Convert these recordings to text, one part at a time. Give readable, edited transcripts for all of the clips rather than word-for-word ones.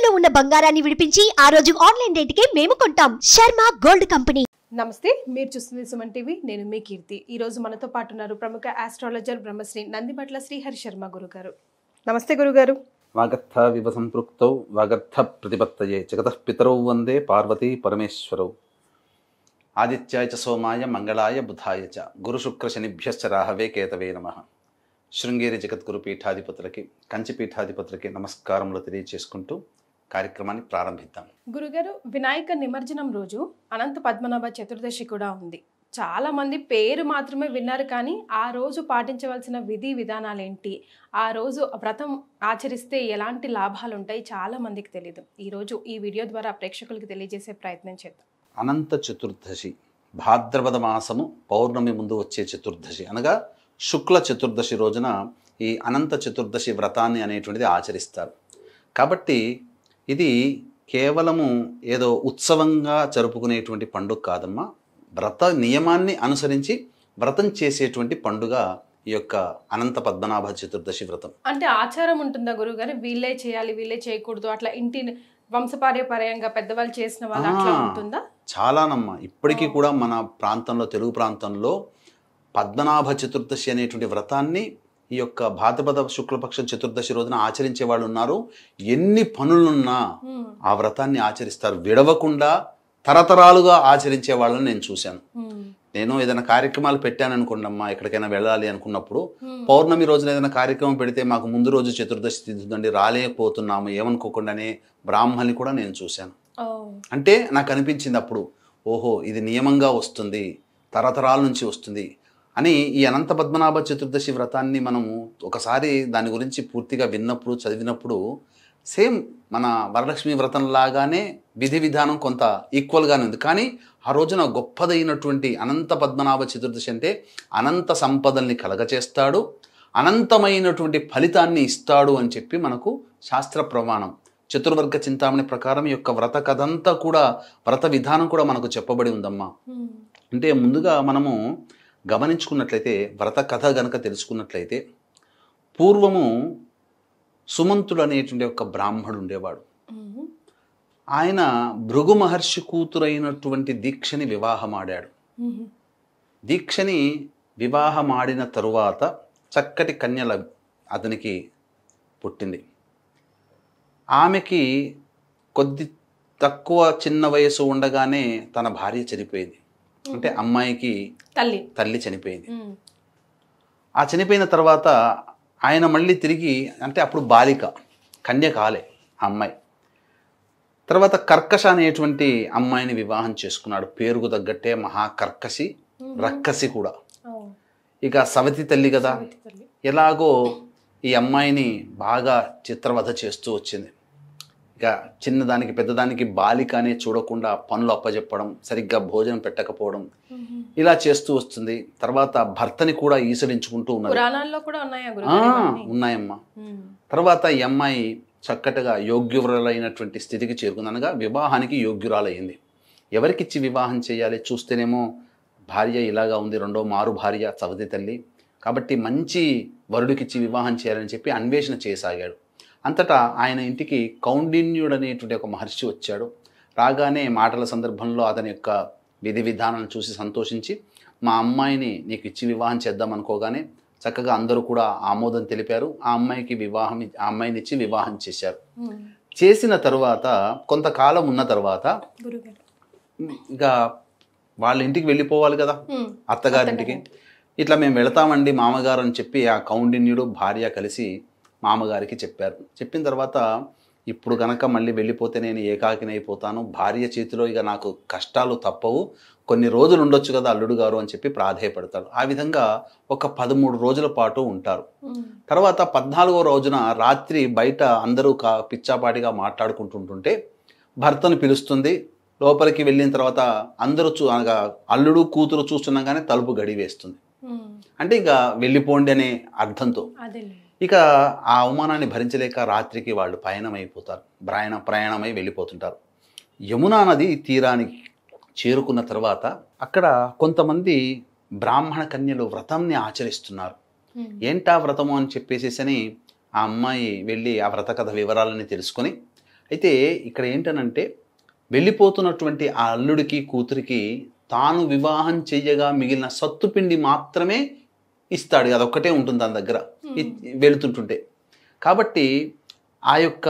తాకట్టులో ఉన్న బంగారాన్ని విడిపించి ఆ రోజు ఆన్లైన్ రేటుకే మేము కొంటాం. Sharma gold company. నమస్తే, మీరు చూస్తుంది సుమన్ టీవీ. నేను మీ కీర్తి. ఈ రోజు మనతో పాటు ఉన్నారు ప్రముఖ ఆస్ట్రాలజర్ బ్రహ్మశ్రీ నందిబట్ల శ్రీహరి శర్మ గురుగారు. నమస్తే గురుగారు. వాగర్థ వివ సంపృక్తౌ వాగర్థ ప్రతిపత్తయే జగతః పితరౌ వందే పార్వతీ పరమేశ్వరౌ. ఆదిత్యాయ చ సోమాయ మంగళాయ బుధాయ చ గురు శుక్ర శనిభ్యశ్చ రాహవే కేతవే నమః. శృంగేరి జగద్గురు పీఠాధిపతులకి, కంచి పీఠాధిపతులకి నమస్కారములు తెలియచేసుకుంటూ కార్యక్రమాన్ని ప్రారంభిద్దాం. గురుగారు, వినాయక నిమజ్జనం రోజు అనంత పద్మనాభ చతుర్దశి కూడా ఉంది. చాలా మంది పేరు మాత్రమే విన్నారు, కానీ ఆ రోజు పాటించవలసిన విధి విధానాలు ఏంటి, ఆ రోజు వ్రతం ఆచరిస్తే ఎలాంటి లాభాలు ఉంటాయి, చాలా మందికి తెలియదు. ఈరోజు ఈ వీడియో ద్వారా ప్రేక్షకులకు తెలియజేసే ప్రయత్నం చేద్దాం. అనంత చతుర్దశి భాద్రపద మాసము పౌర్ణమి ముందు వచ్చే చతుర్దశి అనగా శుక్ల చతుర్దశి రోజున ఈ అనంత చతుర్దశి వ్రతాన్ని అనేటువంటిది ఆచరిస్తారు. కాబట్టి ఇది కేవలము ఏదో ఉత్సవంగా జరుపుకునేటువంటి పండుగ కాదమ్మా. వ్రత నియమాన్ని అనుసరించి వ్రతం చేసేటువంటి పండుగ ఈ యొక్క అనంత పద్మనాభ చతుర్దశి వ్రతం. అంటే ఆచారం ఉంటుందా గురుగారు? వీళ్ళే చేయాలి, వీళ్ళే చేయకూడదు, అట్లా ఇంటి వంశపార్యపర్యంగా పెద్దవాళ్ళు చేసిన వాళ్ళు అట్లా ఉంటుందా? చాలానమ్మా. ఇప్పటికీ కూడా మన ప్రాంతంలో, తెలుగు ప్రాంతంలో పద్మనాభ చతుర్దశి అనేటువంటి వ్రతాన్ని ఈ యొక్క భాద్రపద శుక్లపక్షం చతుర్దశి రోజున ఆచరించే వాళ్ళు ఉన్నారు. ఎన్ని పనులున్నా ఆ వ్రతాన్ని ఆచరిస్తారు, విడవకుండా తరతరాలుగా ఆచరించే వాళ్ళని నేను చూశాను. నేను ఏదైనా కార్యక్రమాలు పెట్టాను అనుకోండమ్మా, ఎక్కడికైనా వెళ్ళాలి అనుకున్నప్పుడు పౌర్ణమి రోజున ఏదైనా కార్యక్రమం పెడితే మాకు ముందు రోజు చతుర్దశి తిథి రాలేకపోతున్నాము ఏమనుకోకుండానే బ్రాహ్మణ్ని కూడా నేను చూశాను. అంటే నాకు అనిపించింది అప్పుడు, ఓహో ఇది నియమంగా వస్తుంది, తరతరాల నుంచి వస్తుంది అని. ఈ అనంత పద్మనాభ చతుర్దశి వ్రతాన్ని మనము ఒకసారి దాని గురించి పూర్తిగా విన్నప్పుడు, చదివినప్పుడు సేమ్ మన వరలక్ష్మి వ్రతం లాగానే విధి విధానం కొంత ఈక్వల్గానే ఉంది. కానీ ఆ రోజున గొప్పదైనటువంటి అనంత పద్మనాభ చతుర్దశి అంటే అనంత సంపదల్ని కలగచేస్తాడు, అనంతమైనటువంటి ఫలితాన్ని ఇస్తాడు అని చెప్పి మనకు శాస్త్ర ప్రమాణం. చతుర్వర్గ చింతామణి ప్రకారం ఈ యొక్క వ్రత కథ అంతా కూడా, వ్రత విధానం కూడా మనకు చెప్పబడి ఉందమ్మా. అంటే ముందుగా మనము గమనించుకున్నట్లయితే, వ్రత కథ గనక తెలుసుకున్నట్లయితే, పూర్వము సుమంతుడు అనేటువంటి ఒక బ్రాహ్మణుడు ఉండేవాడు. ఆయన భృగు మహర్షి కూతురైనటువంటి దీక్షని వివాహమాడాడు. దీక్షని వివాహమాడిన తరువాత చక్కటి కన్యల అతనికి పుట్టింది. ఆమెకి కొద్ది తక్కువ చిన్న వయసు ఉండగానే తన భార్య చనిపోయింది. అంటే అమ్మాయికి తల్లి చనిపోయింది. ఆ చనిపోయిన తర్వాత ఆయన మళ్ళీ తిరిగి, అంటే అప్పుడు బాలిక, కన్య కాలే ఆ అమ్మాయి. తర్వాత కర్కశ అనేటువంటి అమ్మాయిని వివాహం చేసుకున్నాడు. పేరుకు తగ్గట్టే మహాకర్కశి, రక్కసి కూడా. ఇక సవతి తల్లి కదా, ఎలాగో ఈ అమ్మాయిని బాగా చిత్రవధ చేస్తూ వచ్చింది. ఇక చిన్నదానికి పెద్దదానికి బాలిక అనే చూడకుండా పనులు అప్పచెప్పడం, సరిగ్గా భోజనం పెట్టకపోవడం, ఇలా చేస్తూ వస్తుంది. తర్వాత భర్తని కూడా ఈసడించుకుంటూ ఉన్నది. ఉన్నాయమ్మా. తర్వాత ఈ అమ్మాయి చక్కటగా యోగ్యురాలైనటువంటి స్థితికి చేరుకుంది, అనగా వివాహానికి యోగ్యురాలయ్యింది. ఎవరికిచ్చి వివాహం చేయాలి? చూస్తేనేమో భార్య ఇలాగా ఉంది, రెండో మారు భార్య సవతి తల్లి, కాబట్టి మంచి వరుడికిచ్చి వివాహం చేయాలని చెప్పి అన్వేషణ చేయసాగాడు. అంతటా ఆయన ఇంటికి కౌండిన్యుడు అనేటువంటి ఒక మహర్షి వచ్చాడు. రాగానే మాటల సందర్భంలో అతని యొక్క విధి విధానాలను చూసి సంతోషించి, మా అమ్మాయిని నీకు ఇచ్చి వివాహం చేద్దాం అనుకోగానే చక్కగా అందరూ కూడా ఆమోదం తెలిపారు. ఆ అమ్మాయిని ఇచ్చి వివాహం చేశారు. చేసిన తరువాత కొంతకాలం ఉన్న తర్వాత ఇక వాళ్ళ ఇంటికి వెళ్ళిపోవాలి కదా, అత్తగారింటికి. ఇట్లా మేము వెళతామండి మామగారు అని చెప్పి ఆ కౌండిన్యుడు భార్య కలిసి మామగారికి చెప్పారు. చెప్పిన తర్వాత, ఇప్పుడు కనుక మళ్ళీ వెళ్ళిపోతే నేను ఏకాకినైపోతాను, భార్య చేతిలో ఇక నాకు కష్టాలు తప్పవు, కొన్ని రోజులు ఉండొచ్చు కదా అల్లుడు గారు అని చెప్పి ప్రాధేయపడతాడు. ఆ విధంగా ఒక 13 రోజుల పాటు ఉంటారు. తర్వాత 14వ రోజున రాత్రి బయట అందరూ పిచ్చాపాటిగా మాట్లాడుకుంటుంటుంటే భర్తను పిలుస్తుంది. లోపలికి వెళ్ళిన తర్వాత అందరూ అనగా అల్లుడు కూతురు చూస్తున్నాగానే తలుపు గడి వేస్తుంది. అంటే ఇక వెళ్ళిపోండి అనే అర్థంతో. ఇక ఆ అవమానాన్ని భరించలేక రాత్రికి వాళ్ళు ప్రయాణమై వెళ్ళిపోతుంటారు. యమునా నది తీరానికి చేరుకున్న తర్వాత అక్కడ కొంతమంది బ్రాహ్మణ కన్యలు వ్రతాన్ని ఆచరిస్తున్నారు. ఏంటా వ్రతము అని చెప్పేసేసని ఆ అమ్మాయి వెళ్ళి ఆ వ్రత కథ వివరాలని తెలుసుకొని అయితే ఇక్కడ ఏంటనంటే వెళ్ళిపోతున్నటువంటి ఆ అల్లుడికి కూతురికి తాను వివాహం చెయ్యగా మిగిలిన సత్తుపిండి మాత్రమే ఇస్తాడు, అదొక్కటే ఉంటుంది తన దగ్గర వెళుతుంటుంటే. కాబట్టి ఆ యొక్క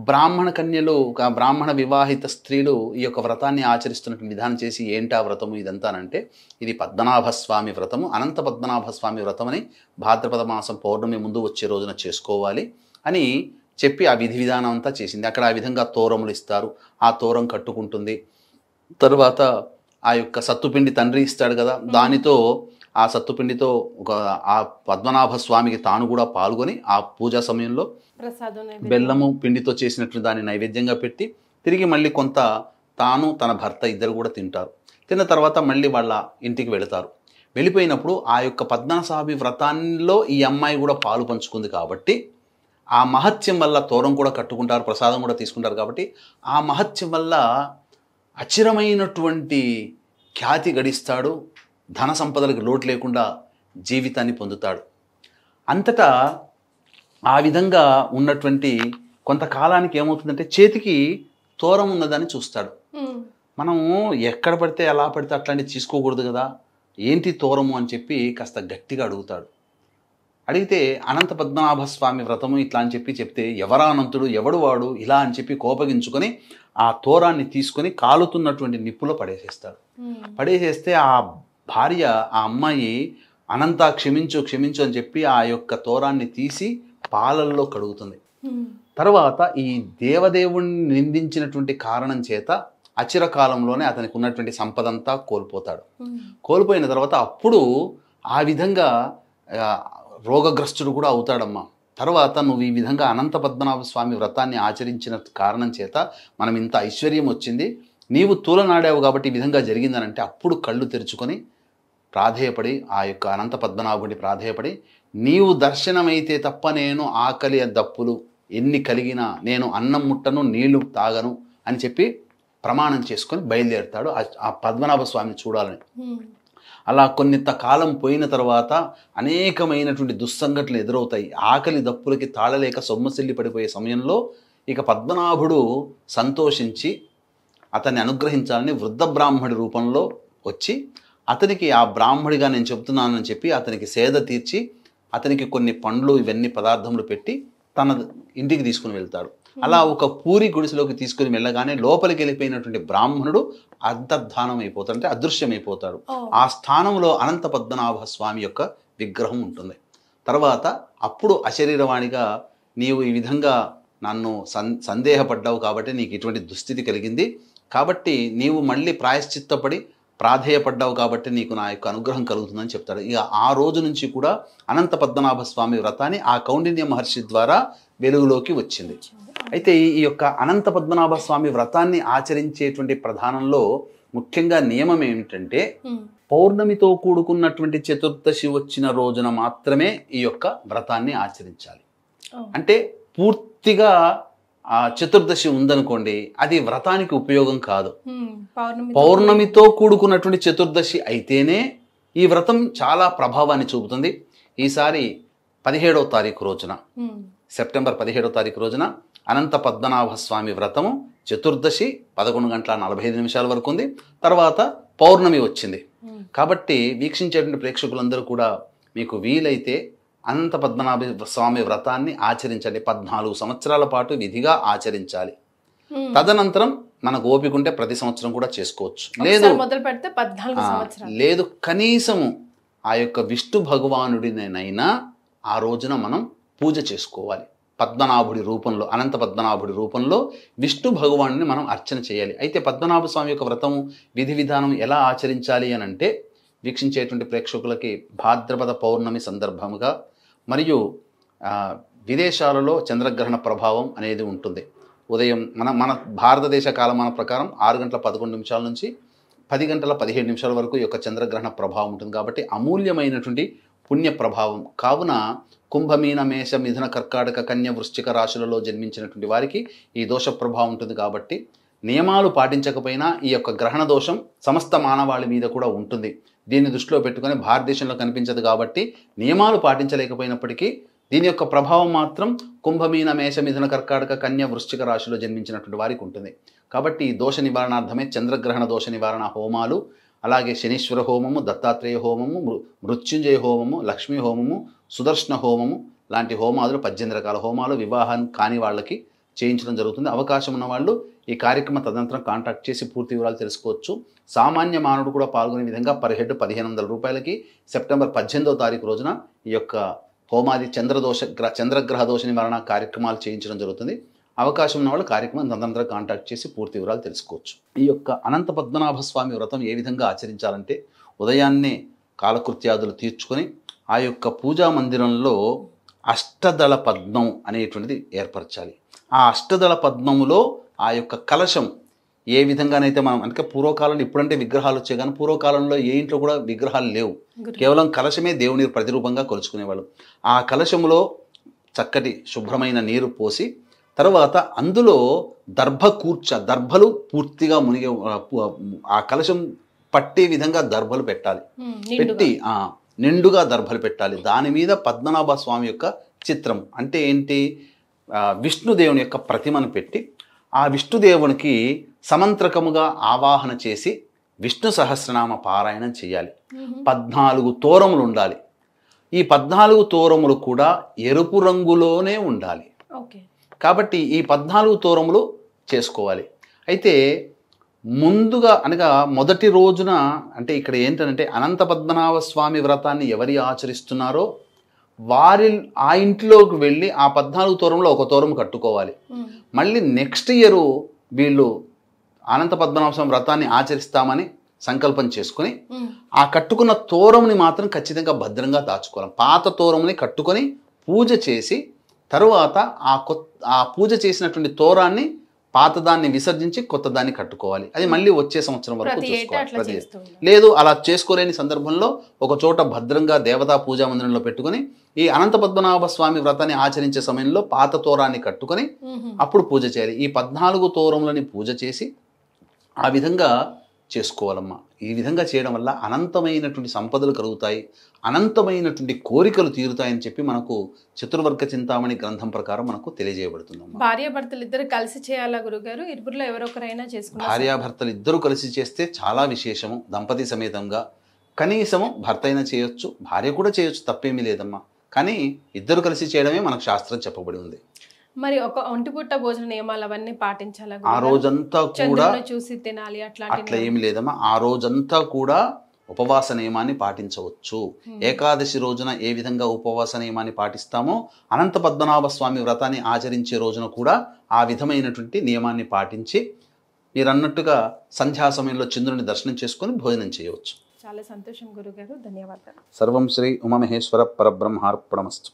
బ్రాహ్మణ కన్యలు, బ్రాహ్మణ వివాహిత స్త్రీలు ఈ యొక్క వ్రతాన్ని ఆచరిస్తున్నటువంటి విధానం చేసి ఏంటా వ్రతము ఇదంతానంటే ఇది పద్మనాభస్వామి వ్రతము, అనంత పద్మనాభస్వామి వ్రతం అని భాద్రపద మాసం పౌర్ణమి ముందు వచ్చే రోజున చేసుకోవాలి అని చెప్పి ఆ విధి విధానం అంతా చేసింది. అక్కడ ఆ విధంగా తోరములు ఇస్తారు, ఆ తోరం కట్టుకుంటుంది. తర్వాత ఆ యొక్క సత్తుపిండి తండ్రి ఇస్తాడు కదా, దానితో ఆ సత్తుపిండితో ఆ పద్మనాభ స్వామికి తాను కూడా పాల్గొని ఆ పూజా సమయంలో బెల్లము పిండితో చేసినట్లు దాన్ని నైవేద్యంగా పెట్టి తిరిగి మళ్ళీ కొంత తాను తన భర్త ఇద్దరు కూడా తింటారు. తిన్న తర్వాత మళ్ళీ వాళ్ళ ఇంటికి వెళతారు. వెళ్ళిపోయినప్పుడు ఆ యొక్క పద్మనాభస్వామి వ్రతాల్లో ఈ అమ్మాయి కూడా పాలు పంచుకుంది కాబట్టి ఆ మహత్యం వల్ల తోరం కూడా కట్టుకుంటారు, ప్రసాదం కూడా తీసుకుంటారు. కాబట్టి ఆ మహత్యం వల్ల అచిరమైనటువంటి ఖ్యాతి గడిస్తాడు, ధన సంపదలకు లోటు లేకుండా జీవితాన్ని పొందుతాడు. అంతటా ఆ విధంగా ఉన్నటువంటి కొంతకాలానికి ఏమవుతుందంటే చేతికి తోరం ఉన్నదని చూస్తాడు. మనము ఎక్కడ పడితే ఎలా పడితే అట్లాంటివి తీసుకోకూడదు కదా, ఏంటి తోరము అని చెప్పి కాస్త గట్టిగా అడుగుతాడు. అడిగితే అనంత పద్మనాభ స్వామి వ్రతము ఇట్లా అని చెప్తే ఎవరా అనంతుడు, ఎవడు వాడు ఇలా అని చెప్పి కోపగించుకొని ఆ తోరాన్ని తీసుకొని కాలుతున్నటువంటి నిప్పులో పడేసేస్తాడు. పడేసేస్తే ఆ భార్య, ఆ అమ్మాయి అనంత క్షమించు క్షమించు అని చెప్పి ఆ యొక్క తోరాన్ని తీసి పాలల్లో కడుగుతుంది. తర్వాత ఈ దేవదేవుణ్ణి నిందించినటువంటి కారణం చేత అచిరకాలంలోనే అతనికి ఉన్నటువంటి సంపదంతా కోల్పోతాడు. కోల్పోయిన తర్వాత అప్పుడు ఆ విధంగా రోగగ్రస్తుడు కూడా అవుతాడమ్మా. తర్వాత నువ్వు ఈ విధంగా అనంత పద్మనాభ స్వామి వ్రతాన్ని ఆచరించిన కారణం చేత మనం ఇంత ఐశ్వర్యం వచ్చింది, నీవు తూలనాడావు కాబట్టి ఈ విధంగా జరిగిందనంటే అప్పుడు కళ్ళు తెరుచుకొని ప్రాధేయపడి ఆ యొక్క అనంత పద్మనాభుడి ప్రాధేయపడి నీవు దర్శనమైతే తప్ప నేను ఆకలి దప్పులు ఎన్ని కలిగినా నేను అన్నం ముట్టను నీళ్లు తాగను అని చెప్పి ప్రమాణం చేసుకొని బయలుదేరుతాడు ఆ పద్మనాభ స్వామిని చూడాలని. అలా కొంత కాలం పోయిన తర్వాత అనేకమైనటువంటి దుస్సంఘటనలు ఎదురవుతాయి. ఆకలి దప్పులకి తాళలేక సొమ్మసిల్లి పడిపోయే సమయంలో ఇక పద్మనాభుడు సంతోషించి అతన్ని అనుగ్రహించాలని వృద్ధ బ్రాహ్మడి రూపంలో వచ్చి అతనికి ఆ బ్రాహ్మడిగా నేను చెబుతున్నానని చెప్పి అతనికి సేద తీర్చి అతనికి కొన్ని పండ్లు ఇవన్నీ పదార్థములు పెట్టి తన ఇంటికి తీసుకుని వెళ్తాడు. అలా ఒక పూరి గుడిసెలోకి తీసుకుని వెళ్ళగానే లోపలికి వెళ్ళిపోయినటువంటి బ్రాహ్మణుడు అంతర్ధానం అయిపోతాడు, అంటే అదృశ్యమైపోతాడు. ఆ స్థానంలో అనంత పద్మనాభ స్వామి యొక్క విగ్రహం ఉంటుంది. తర్వాత అప్పుడు అశరీరవాణిగా నీవు ఈ విధంగా నన్ను సందేహపడ్డావు కాబట్టి నీకు ఇటువంటి దుస్థితి కలిగింది, కాబట్టి నీవు మళ్ళీ ప్రాయశ్చిత్తపడి ప్రాధేయపడ్డావు కాబట్టి నీకు నా యొక్క అనుగ్రహం కలుగుతుందని చెప్తాడు. ఇక ఆ రోజు నుంచి కూడా అనంత పద్మనాభ స్వామి వ్రతాన్ని ఆ కౌండిన్య మహర్షి ద్వారా వెలుగులోకి వచ్చింది. అయితే ఈ యొక్క అనంత పద్మనాభ స్వామి వ్రతాన్ని ఆచరించేటువంటి ప్రధానంలో ముఖ్యంగా నియమం ఏమిటంటే పౌర్ణమితో కూడుకున్నటువంటి చతుర్దశి వచ్చిన రోజున మాత్రమే ఈ యొక్క వ్రతాన్ని ఆచరించాలి. అంటే పూర్తిగా ఆ చతుర్దశి ఉందనుకోండి, అది వ్రతానికి ఉపయోగం కాదు. పౌర్ణమితో కూడుకున్నటువంటి చతుర్దశి అయితేనే ఈ వ్రతం చాలా ప్రభావాన్ని చూపుతుంది. ఈసారి 17వ తారీఖు రోజున, సెప్టెంబర్ 17వ తారీఖు రోజున అనంత పద్మనాభ స్వామి వ్రతము చతుర్దశి 11:45 వరకు ఉంది. తర్వాత పౌర్ణమి వచ్చింది. కాబట్టి వీక్షించేటువంటి ప్రేక్షకులందరూ కూడా మీకు వీలైతే అనంత పద్మనాభ స్వామి వ్రతాన్ని ఆచరించండి. 14 సంవత్సరాల పాటు విధిగా ఆచరించాలి. తదనంతరం మనకు ఓపిక ఉంటే ప్రతి సంవత్సరం కూడా చేసుకోవచ్చు. లేదు కనీసము ఆ యొక్క విష్ణు భగవానుడినైనా ఆ రోజున మనం పూజ చేసుకోవాలి. పద్మనాభుడి రూపంలో, అనంత పద్మనాభుడి రూపంలో విష్ణు భగవానుని మనం అర్చన చేయాలి. అయితే పద్మనాభ స్వామి యొక్క వ్రతము విధి విధానం ఎలా ఆచరించాలి అని అంటే వీక్షించేటువంటి ప్రేక్షకులకి భాద్రపద పౌర్ణమి సందర్భముగా మరియు విదేశాలలో చంద్రగ్రహణ ప్రభావం అనేది ఉంటుంది. ఉదయం మన భారతదేశ కాలమాన ప్రకారం 6:11 నుంచి 10:17 వరకు ఈ యొక్క చంద్రగ్రహణ ప్రభావం ఉంటుంది. కాబట్టి అమూల్యమైనటువంటి పుణ్య ప్రభావం కావున కుంభమీన మేష మిథున కర్కాటక కన్య వృశ్చిక రాశులలో జన్మించినటువంటి వారికి ఈ దోష ప్రభావం ఉంటుంది. కాబట్టి నియమాలు పాటించకపోయినా ఈ యొక్క గ్రహణ దోషం సమస్త మానవాళి మీద కూడా ఉంటుంది. దీన్ని దృష్టిలో పెట్టుకొని భారతదేశంలో కనిపించదు కాబట్టి నియమాలు పాటించలేకపోయినప్పటికీ దీని యొక్క ప్రభావం మాత్రం కుంభమీన మేష మిథున కర్కాటక కన్య వృశ్చిక రాశిలో జన్మించినటువంటి వారికి ఉంటుంది. కాబట్టి ఈ దోష నివారణార్థమే చంద్రగ్రహణ దోష నివారణ హోమాలు, అలాగే శనీశ్వర హోమము, దత్తాత్రేయ హోమము, మృత్యుంజయ హోమము, లక్ష్మీ హోమము, సుదర్శన హోమము లాంటి హోమాలు 18 రకాల హోమాలు వివాహం కాని వాళ్ళకి చేయించడం జరుగుతుంది. అవకాశం ఉన్న వాళ్ళు ఈ కార్యక్రమం తదనంతరం కాంటాక్ట్ చేసి పూర్తి వివరాలు తెలుసుకోవచ్చు. సామాన్య మానవుడు కూడా పాల్గొనే విధంగా పర్ హెడ్ 1500 రూపాయలకి సెప్టెంబర్ 18వ తారీఖు రోజున ఈ యొక్క హోమాది చంద్రగ్రహ దోష నివారణ కార్యక్రమాలు చేయించడం జరుగుతుంది. అవకాశం ఉన్న వాళ్ళు కార్యక్రమం తదనంతరం కాంటాక్ట్ చేసి పూర్తి వివరాలు తెలుసుకోవచ్చు. ఈ యొక్క అనంత పద్మనాభ స్వామి వ్రతం ఏ విధంగా ఆచరించాలంటే ఉదయాన్నే కాలకృత్యాదులు తీర్చుకొని ఆ యొక్క పూజా మందిరంలో అష్టదళ పద్మం అనేటువంటిది ఏర్పరచాలి. ఆ అష్టదళ పద్మములో ఆ యొక్క కలశం ఏ విధంగానైతే మనం అంటే పూర్వకాలంలో ఇప్పుడంటే విగ్రహాలు వచ్చాయి కానీ పూర్వకాలంలో ఏ ఇంట్లో కూడా విగ్రహాలు లేవు, కేవలం కలశమే దేవుని ప్రతిరూపంగా కొలుచుకునేవాళ్ళు. ఆ కలశములో చక్కటి శుభ్రమైన నీరు పోసి తర్వాత అందులో దర్భలు పూర్తిగా మునిగే ఆ కలశం పట్టే విధంగా దర్భలు పెట్టాలి. పెట్టి నిండుగా దర్భలు పెట్టాలి. దాని మీద పద్మనాభ స్వామి యొక్క చిత్రం అంటే ఏంటి, విష్ణుదేవుని యొక్క ప్రతిమను పెట్టి ఆ విష్ణుదేవునికి సమంత్రకముగా ఆవాహన చేసి విష్ణు సహస్రనామ పారాయణం చేయాలి. 14 తోరములు ఉండాలి. ఈ 14 తోరములు కూడా ఎరుపు రంగులోనే ఉండాలి. కాబట్టి ఈ 14 తోరములు చేసుకోవాలి. అయితే ముందుగా అనగా మొదటి రోజున అంటే ఇక్కడ ఏంటంటే అనంత పద్మనాభ స్వామి వ్రతాన్ని ఎవరి ఆచరిస్తున్నారో వారి ఆ ఇంట్లోకి వెళ్ళి ఆ 14 తోరంలో ఒక తోరం కట్టుకోవాలి. మళ్ళీ నెక్స్ట్ ఇయర్ వీళ్ళు అనంత పద్మనాభ స్వామి వ్రతాన్ని ఆచరిస్తామని సంకల్పం చేసుకుని ఆ కట్టుకున్న తోరంని మాత్రం ఖచ్చితంగా భద్రంగా దాచుకోవాలి. పాత తోరంని కట్టుకొని పూజ చేసి తరువాత ఆ పూజ చేసినటువంటి తోరాన్ని పాతదాన్ని విసర్జించి కొత్త దాన్ని కట్టుకోవాలి. అది మళ్ళీ వచ్చే సంవత్సరం వరకు చూసుకోవాలి. లేదు అలా చేసుకోలేని సందర్భంలో ఒక చోట భద్రంగా దేవతా పూజా మందిరంలో పెట్టుకుని ఈ అనంత పద్మనాభ స్వామి వ్రతాన్ని ఆచరించే సమయంలో పాత తోరాన్ని కట్టుకొని అప్పుడు పూజ చేయాలి. ఈ 14 తోరములని పూజ చేసి ఆ విధంగా చేసుకోవాలమ్మా. ఈ విధంగా చేయడం వల్ల అనంతమైనటువంటి సంపదలు కలుగుతాయి, అనంతమైనటువంటి కోరికలు తీరుతాయని చెప్పి మనకు చతుర్వర్గ చింతామణి గ్రంథం ప్రకారం మనకు తెలియజేయబడుతుంది. భార్యాభర్తలు ఇద్దరు కలిసి చేయాలా గురుగారు? ఇరువురిలో ఎవరొకరైనా చేసుకుంటారు? భార్యాభర్తలు ఇద్దరు కలిసి చేస్తే చాలా విశేషము. దంపతి సమేతంగా కనీసము భర్త అయినా చేయొచ్చు, భార్య కూడా చేయొచ్చు, తప్పేమీ లేదమ్మా. కానీ ఇద్దరు కలిసి చేయడమే మనకు శాస్త్రం చెప్పబడి ఉంది. మరి ఒక ఒంటిపూట భోజన నియమాలు అవన్నీ పాటించాలా? ఆ రోజంతా కూడా చూసి తినాలి అట్లా ఏమి లేదమ్మా. ఆ రోజంతా కూడా ఉపవాస నియమాన్ని పాటించవచ్చు. ఏకాదశి రోజున ఏ విధంగా ఉపవాస నియమాన్ని పాటిస్తామో అనంత పద్మనాభ స్వామి వ్రతాన్ని ఆచరించే రోజున కూడా ఆ విధమైనటువంటి నియమాన్ని పాటించి మీరు అన్నట్టుగా సంధ్యా సమయంలో చంద్రుని దర్శనం చేసుకొని భోజనం చేయవచ్చు. చాలా సంతోషం గురుగారు, ధన్యవాదాలు. సర్వం శ్రీ ఉమామహేశ్వర పరబ్రహ్మార్పణమస్తు.